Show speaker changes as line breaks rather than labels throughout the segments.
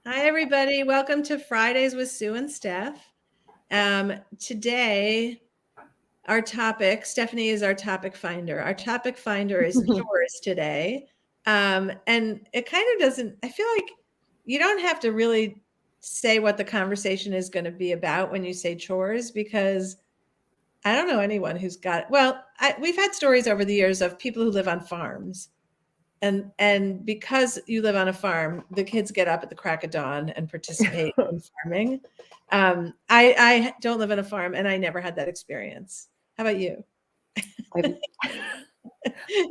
Hi, everybody. Welcome to Fridays with Sue and Steph. Today, our topic, Stephanie is our topic finder. Our topic finder is chores today. And it kind of doesn't, I feel like you don't have to really say what the conversation is going to be about when you say chores, because I don't know anyone who's got, we've had stories over the years of people who live on farms. And because you live on a farm, the kids get up at the crack of dawn and participate in farming. I don't live on a farm, and I never had that experience. How about you?
Like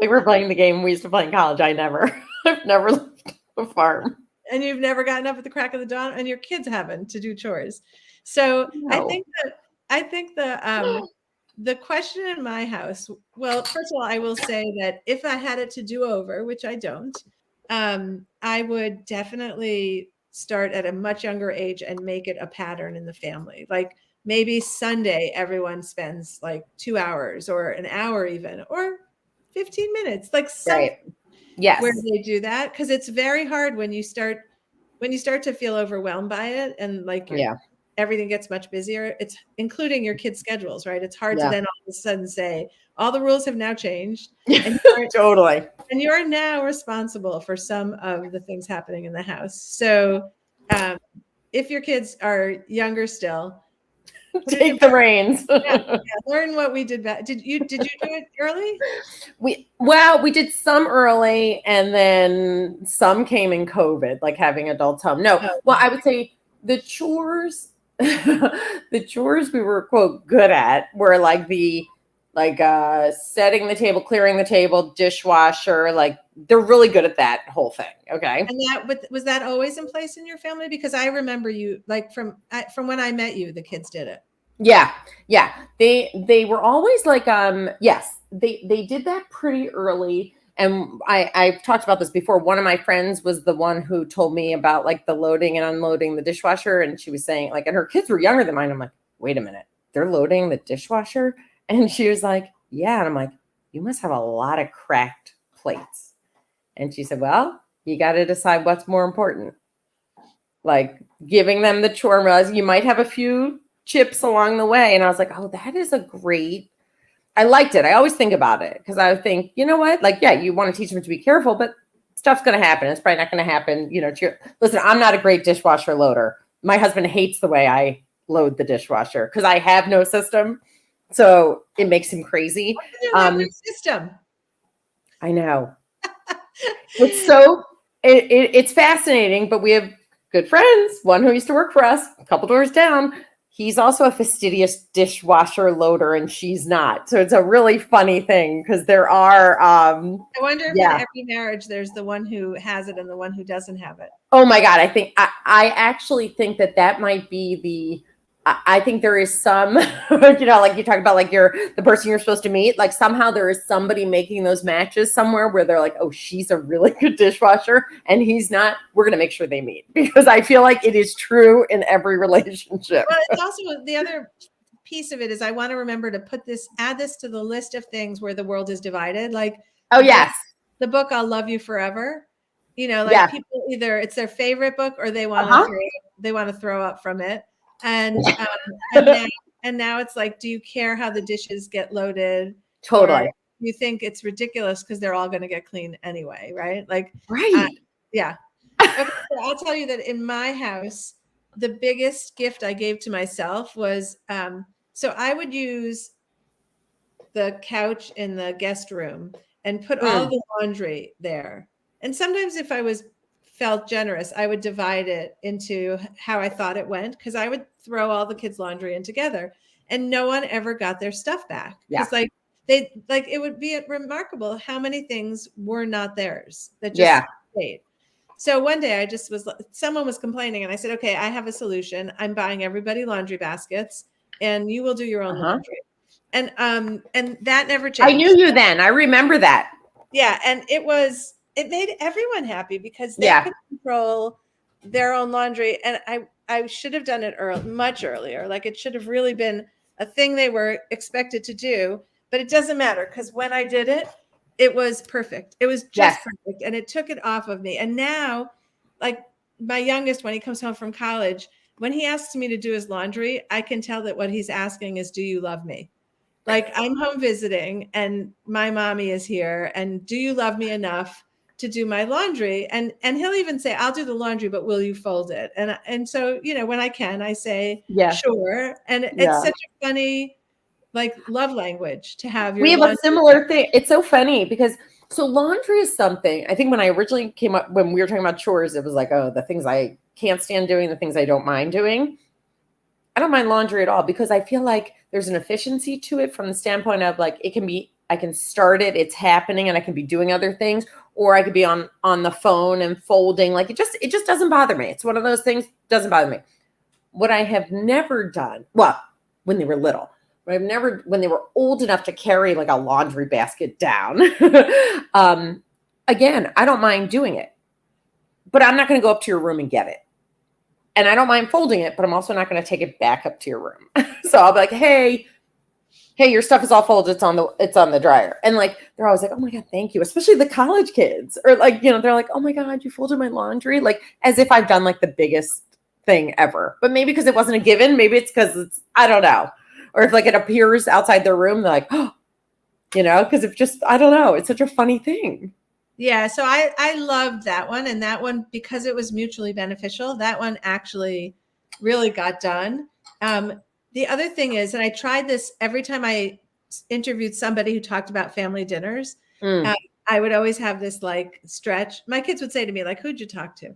we're playing the game we used to play in college. I've never left a farm.
And you've never gotten up at the crack of the dawn, and your kids haven't to do chores. So
No.
I think the question in my house, well, first of all, I will say that if I had it to do over, which I don't, I would definitely start at a much younger age and make it a pattern in the family. Like maybe Sunday, everyone spends like 2 hours or an hour even, or 15 minutes, like some
Right. Yes.
where they do that. Cause it's very hard when you start to feel overwhelmed by it and like everything gets much busier. It's including your kids' schedules, right? It's hard to then all of a sudden say all the rules have now changed. And
Totally.
and you are now responsible for some of the things happening in the house. So if your kids are younger still,
Take the reins.
learn what we did. Did you do it early?
We did some early, and then some came in COVID, like having adults home. No, well, I would say the chores, the chores we were quote good at were like setting the table, clearing the table, dishwasher. Like they're really good at that whole thing. Okay.
And was that always in place in your family? Because I remember you like from when I met you, the kids did it.
Yeah. They were always like yes, they did that pretty early. And I've talked about this before. One of my friends was the one who told me about like the loading and unloading the dishwasher. And she was saying like, and her kids were younger than mine. I'm like, wait a minute, they're loading the dishwasher? And she was like, yeah. And I'm like, you must have a lot of cracked plates. And she said, well, you got to decide what's more important. Like giving them the chore and realizing you might have a few chips along the way. And I was like, oh, that is I liked it. I always think about it because I think, you know what? Like, yeah, you want to teach them to be careful, but stuff's going to happen. It's probably not going to happen. Listen, I'm not a great dishwasher loader. My husband hates the way I load the dishwasher because I have no system. So it makes him crazy.
System.
I know. It's fascinating, but we have good friends. One who used to work for us, a couple doors down. He's also a fastidious dishwasher loader, and she's not. So it's a really funny thing because there are.
I wonder if in every marriage there's the one who has it and the one who doesn't have it.
Oh my God! I actually think that might be I think there is some, like you talk about like the person you're supposed to meet, like somehow there is somebody making those matches somewhere where they're like, oh, she's a really good dishwasher and he's not. We're going to make sure they meet because I feel like it is true in every relationship.
Well, it's also the other piece of it is I want to remember to add this to the list of things where the world is divided. Like,
oh yes,
the book, I'll Love You Forever. People either it's their favorite book or they want to throw up from it. And now it's like, do you care how the dishes get loaded?
Totally.
Or you think it's ridiculous because they're all going to get clean anyway, right? Like,
right.
Yeah. Okay, so I'll tell you that in my house, the biggest gift I gave to myself was, so I would use the couch in the guest room and put all the laundry there. And sometimes if I felt generous, I would divide it into how I thought it went because I would throw all the kids' laundry in together and no one ever got their stuff back. Because it would be remarkable how many things were not theirs that just stayed. So one day someone was complaining and I said, okay, I have a solution. I'm buying everybody laundry baskets and you will do your own laundry. And that never changed.
I knew you then. I remember that.
Yeah. And it made everyone happy because they could control their own laundry. And I should have done it much earlier. Like it should have really been a thing they were expected to do, but it doesn't matter because when I did it, it was perfect. It was just perfect. And it took it off of me. And now, like my youngest, when he comes home from college, when he asks me to do his laundry, I can tell that what he's asking is, do you love me? Like, I'm home visiting and my mommy is here, and do you love me enough to do my laundry? And he'll even say, I'll do the laundry, but will you fold it? And so, you know, when I can, I say,
Yeah.
sure. And it's such a funny, like, love language to have your
We have a
laundry.
similar thing. It's so funny because laundry is something, I think when I originally came up, when we were talking about chores, it was like, oh, the things I can't stand doing, the things I don't mind doing. I don't mind laundry at all because I feel like there's an efficiency to it from the standpoint of like, it can be, I can start it, it's happening, and I can be doing other things, or I could be on the phone and folding. Like it just doesn't bother me. It's one of those things, doesn't bother me. What I have never done, well, when they were little, but I've never, when they were old enough to carry like a laundry basket down. Again, I don't mind doing it, but I'm not going to go up to your room and get it. And I don't mind folding it, but I'm also not going to take it back up to your room. So I'll be like, hey, your stuff is all folded. It's on the dryer. And like, they're always like, oh my God, thank you. Especially the college kids, or like, you know, they're like, oh my God, you folded my laundry. Like as if I've done like the biggest thing ever, but maybe because it wasn't a given, maybe it's because it's, I don't know. Or if like it appears outside their room, they're like, oh, you know, because if just, I don't know. It's such a funny thing.
Yeah. So I loved that one. And that one, because it was mutually beneficial, that one actually really got done. The other thing is, and I tried this every time I interviewed somebody who talked about family dinners, I would always have this like stretch. My kids would say to me, like, who'd you talk to?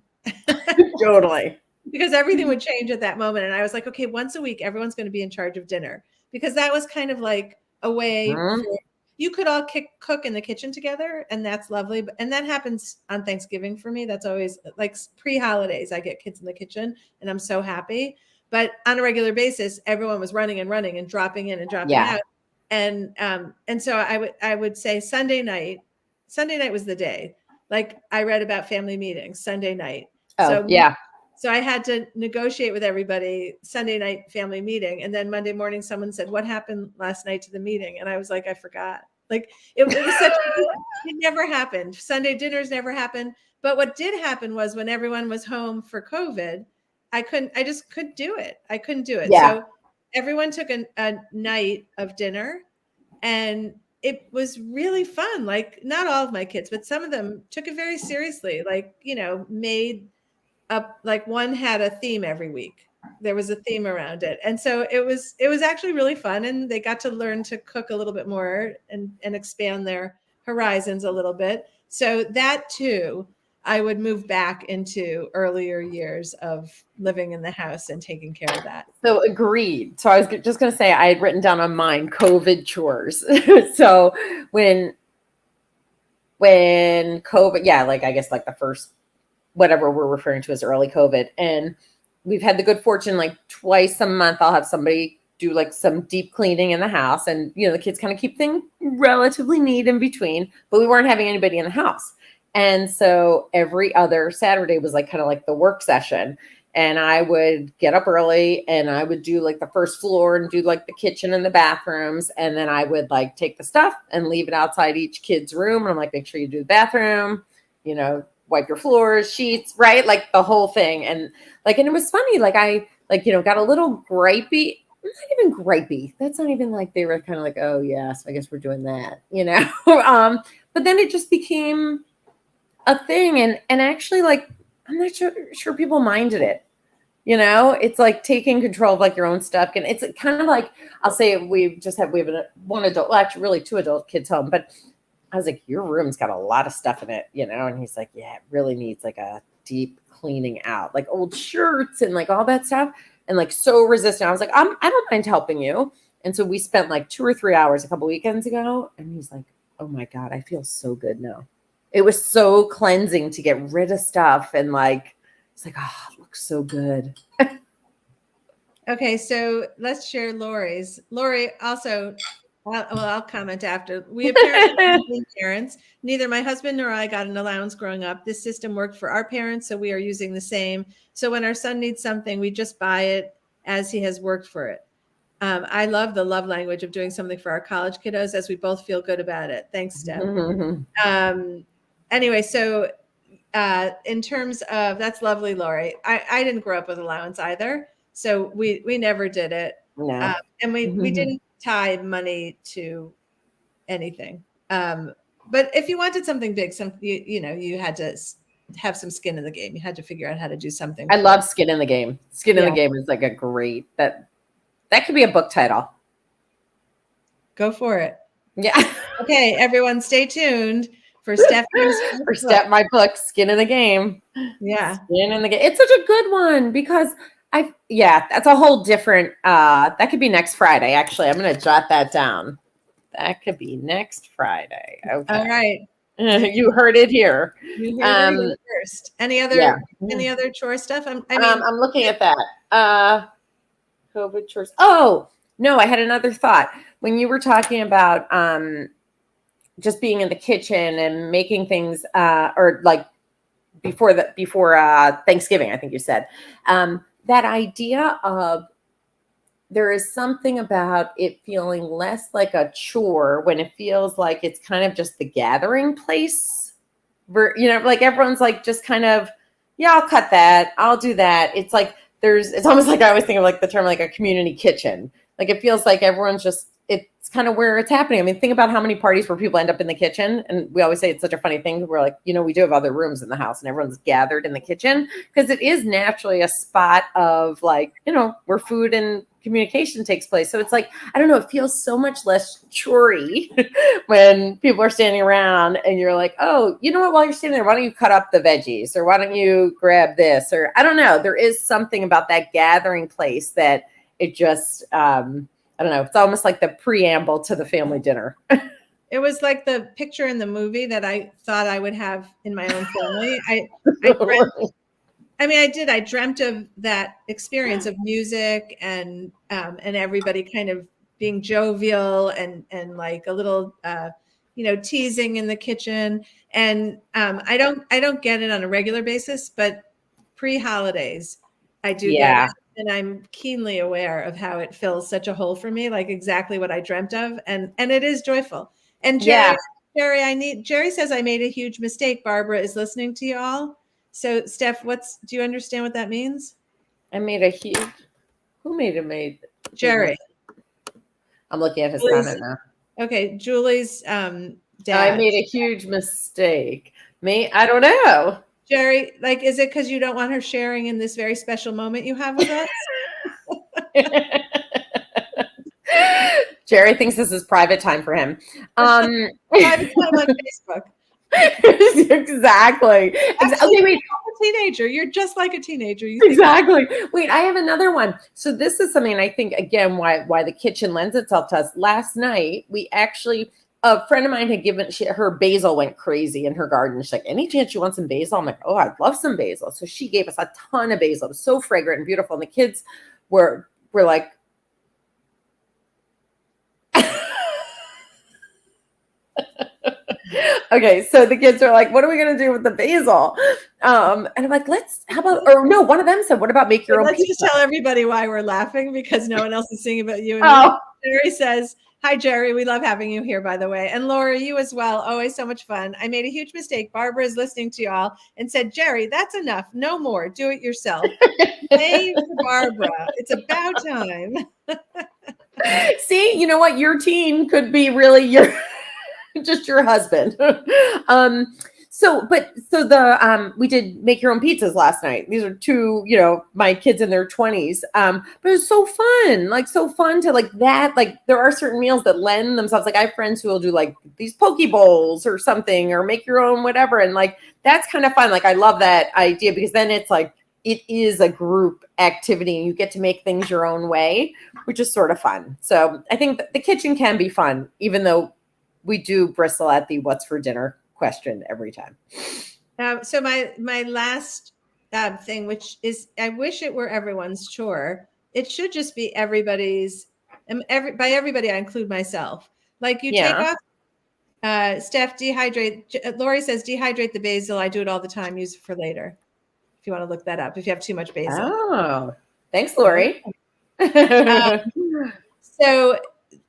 Totally.
Because everything would change at that moment. And I was like, okay, once a week, everyone's going to be in charge of dinner, because that was kind of like a way for, you could all cook in the kitchen together, and that's lovely. And that happens on Thanksgiving for me. That's always like pre-holidays. I get kids in the kitchen and I'm so happy. But on a regular basis, everyone was running and dropping in and dropping out. And so I would say Sunday night was the day. Like I read about family meetings Sunday night.
Oh, yeah.
So I had to negotiate with everybody Sunday night family meeting. And then Monday morning, someone said, what happened last night to the meeting? And I was like, I forgot. Like it was such, it never happened. Sunday dinners never happened. But what did happen was when everyone was home for COVID, I just couldn't do it. I couldn't do it.
Yeah.
So everyone took a night of dinner, and it was really fun. Like not all of my kids, but some of them took it very seriously. Like, you know, made up, like one had a theme every week. There was a theme around it. And so it was actually really fun. And they got to learn to cook a little bit more and expand their horizons a little bit. So that too, I would move back into earlier years of living in the house and taking care of that.
So agreed. So I was just going to say, I had written down on mine COVID chores. So when COVID, yeah, like I guess like the first, whatever we're referring to as early COVID. And we've had the good fortune, like twice a month, I'll have somebody do like some deep cleaning in the house. And, you know, the kids kind of keep things relatively neat in between, but we weren't having anybody in the house. And so every other Saturday was like kind of like the work session. And I would get up early and I would do like the first floor and do like the kitchen and the bathrooms. And then I would like take the stuff and leave it outside each kid's room. And I'm like, make sure you do the bathroom, you know, wipe your floors, sheets, right? Like the whole thing. And like, and it was funny. Like I, like, you know, got a little gripey, not even gripey. That's not even like, they were kind of like, oh yes, I guess we're doing that, you know? But then it just became a thing. And actually like, I'm not sure people minded it. You know, it's like taking control of like your own stuff. And it's kind of like, I'll say we have one adult, well, actually really two adult kids home, but I was like, your room's got a lot of stuff in it, you know? And he's like, yeah, it really needs like a deep cleaning out, like old shirts and like all that stuff. And like so resistant. I was like, I don't mind helping you. And so we spent like 2 or 3 hours a couple weekends ago. And he's like, oh my God, I feel so good now. It was so cleansing to get rid of stuff. And like, it's like, oh, it looks so good.
Okay, so let's share Lori's. Lori also, I'll comment after. We apparently parents. Neither my husband nor I got an allowance growing up. This system worked for our parents, so we are using the same. So when our son needs something, we just buy it as he has worked for it. I love the love language of doing something for our college kiddos, as we both feel good about it. Thanks, Steph. Anyway, so in terms of, that's lovely, Lori. I didn't grow up with allowance either, so we never did it.
No.
And we didn't tie money to anything. But if you wanted something big, you had to have some skin in the game. You had to figure out how to do something.
I love skin in the game. Skin in the game is like a great, that could be a book title.
Go for it.
Yeah.
Okay, everyone, stay tuned for Stephanie's
my book, Skin in the Game.
Yeah.
Skin in the Game. It's such a good one because that's a whole different, that could be next Friday. Actually, I'm going to jot that down. That could be next Friday. Okay.
All right.
You heard it here.
You heard it first. Any other chore stuff? I'm
looking at that. COVID chores. Oh, no, I had another thought. When you were talking about just being in the kitchen and making things, or like before Thanksgiving, I think you said, that idea of, there is something about it feeling less like a chore when it feels like it's kind of just the gathering place. Like everyone's like just kind of, yeah, I'll cut that, I'll do that. It's like it's almost like I always think of like the term like a community kitchen. Like it feels like everyone's just, it's kind of where it's happening. I mean, think about how many parties where people end up in the kitchen. And we always say it's such a funny thing. We're like, we do have other rooms in the house and everyone's gathered in the kitchen because it is naturally a spot of like, where food and communication takes place. So it's like, I don't know, it feels so much less chore-y when people are standing around and you're like, oh, you know what, while you're standing there, why don't you cut up the veggies or why don't you grab this? Or I don't know. There is something about that gathering place that it just, I don't know. It's almost like the preamble to the family dinner.
It was like the picture in the movie that I thought I would have in my own family. I dreamt of that experience of music and everybody kind of being jovial and like a little, teasing in the kitchen. And I don't get it on a regular basis, but pre-holidays, I do get it. And I'm keenly aware of how it fills such a hole for me, like exactly what I dreamt of. And it is joyful. And Jerry, Jerry says I made a huge mistake. Barbara is listening to you all. So Steph, do you understand what that means?
I made a huge, who made
Jerry.
I'm looking at his comment now.
Okay. Julie's dad.
I made a huge mistake. Me? I don't know.
Jerry, like, is it because you don't want her sharing in this very special moment you have with us?
Jerry thinks this is private time for him.
Private time on Facebook.
Exactly. Okay, wait.
A teenager. You're just like a teenager.
Exactly. Wait, I have another one. So this is something I think, again, why the kitchen lends itself to us. Last night, we actually... a friend of mine had her basil went crazy in her garden. She's like, any chance you want some basil? I'm like, oh, I'd love some basil. So she gave us a ton of basil. It was so fragrant and beautiful. And the kids were like, okay. So the kids are like, what are we going to do with the basil? And I'm like, one of them said, what about make your own pizza?
Let's just tell everybody why we're laughing because no one else is singing about you. And Jerry says, hi, Jerry. We love having you here, by the way. And Laura, you as well. Always so much fun. I made a huge mistake. Barbara is listening to you all and said, Jerry, that's enough. No more. Do it yourself. Yay for Barbara. It's about time.
See, you know what? Your teen could be really just your husband. We did make your own pizzas last night. These are two, my kids in their 20s. But it was so fun, to like that. Like there are certain meals that lend themselves. Like I have friends who will do like these poke bowls or something, or make your own whatever. And like, that's kind of fun. Like I love that idea because then it's like, it is a group activity and you get to make things your own way, which is sort of fun. So I think the kitchen can be fun, even though we do bristle at the what's for dinner question every time.
So my last thing, which is, I wish it were everyone's chore. It should just be everybody's. By everybody, I include myself. Like you take off. Steph, dehydrate. Lori says dehydrate the basil. I do it all the time. Use it for later. If you want to look that up, if you have too much basil.
Oh, thanks, Lori.
So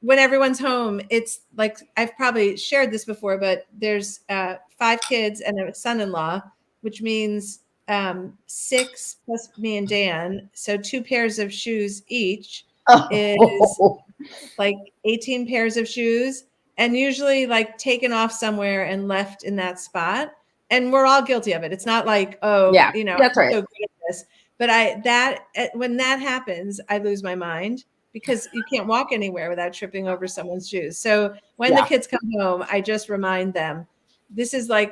when everyone's home, it's like, I've probably shared this before, but there's 5 kids and a son-in-law, which means 6 plus me and Dan. So 2 pairs of shoes each is
Oh,
like 18 pairs of shoes, and usually like taken off somewhere and left in that spot. And we're all guilty of it. It's not like, oh,
yeah,
you know,
that's
I'm
right.
so good at this. But when that happens, I lose my mind because you can't walk anywhere without tripping over someone's shoes. So when the
Yeah.
kids come home, I just remind them, this is a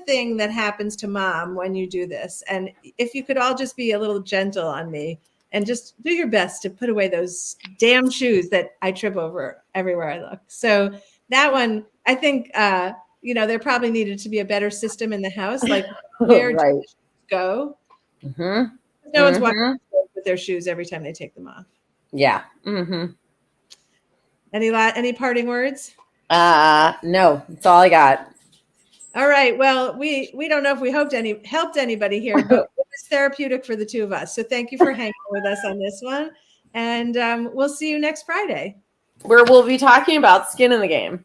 thing that happens to mom when you do this. And if you could all just be a little gentle on me and just do your best to put away those damn shoes that I trip over everywhere I look. So that one, I think, there probably needed to be a better system in the house. Like, where do
Right.
the shoes go?
Mm-hmm.
No one's walking
Mm-hmm.
with their shoes every time they take them off.
Yeah. Mm-hmm.
Any parting words?
No, that's all I got.
All right. Well, we don't know if we helped anybody here, but it was therapeutic for the two of us. So thank you for hanging with us on this one, and we'll see you next Friday.
Where we'll be talking about skin in the game.